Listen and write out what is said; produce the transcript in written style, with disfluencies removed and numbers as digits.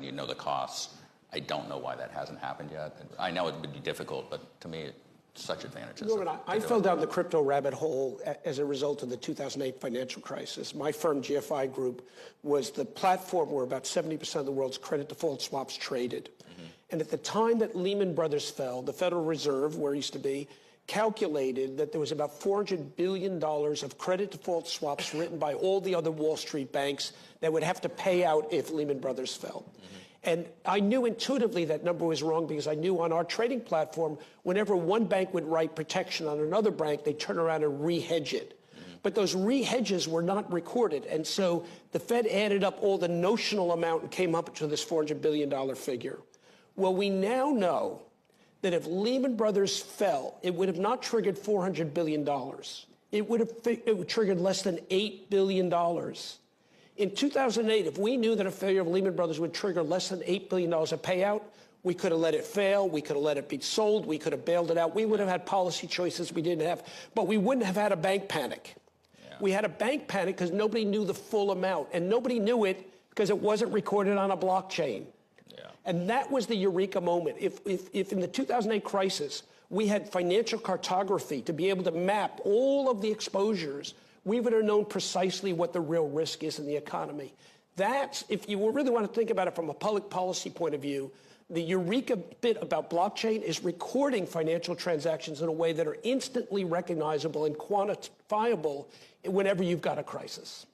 You know the costs. I don't know why that hasn't happened yet. I know it would be difficult, but to me, it's such advantages. Norman, I fell down the crypto rabbit hole as a result of the 2008 financial crisis. My firm, GFI Group, was the platform where about 70% of the world's credit default swaps traded. And at the time that Lehman Brothers fell, the Federal Reserve, where it used to be, calculated that there was about $400 billion of credit default swaps written by all the other Wall Street banks that would have to pay out if Lehman Brothers fell. And I knew intuitively that number was wrong because I knew on our trading platform, whenever one bank would write protection on another bank, they'd turn around and re-hedge it. But those re-hedges were not recorded. And so the Fed added up all the notional amount and came up to this $400 billion figure. Well, we now know that if Lehman Brothers fell, it would have not triggered $400 billion. It would triggered less than $8 billion. In 2008, if we knew that a failure of Lehman Brothers would trigger less than $8 billion of payout, we could have let it fail. We could have let it be sold. We could have bailed it out. We would have had policy choices we didn't have, but we wouldn't have had a bank panic. Yeah. We had a bank panic because nobody knew the full amount, and nobody knew it because it wasn't recorded on a blockchain. And that was the eureka moment. If in the 2008 crisis, we had financial cartography to be able to map all of the exposures, we would have known precisely what the real risk is in the economy. That's, if you really want to think about it from a public policy point of view, the eureka bit about blockchain is recording financial transactions in a way that are instantly recognizable and quantifiable whenever you've got a crisis.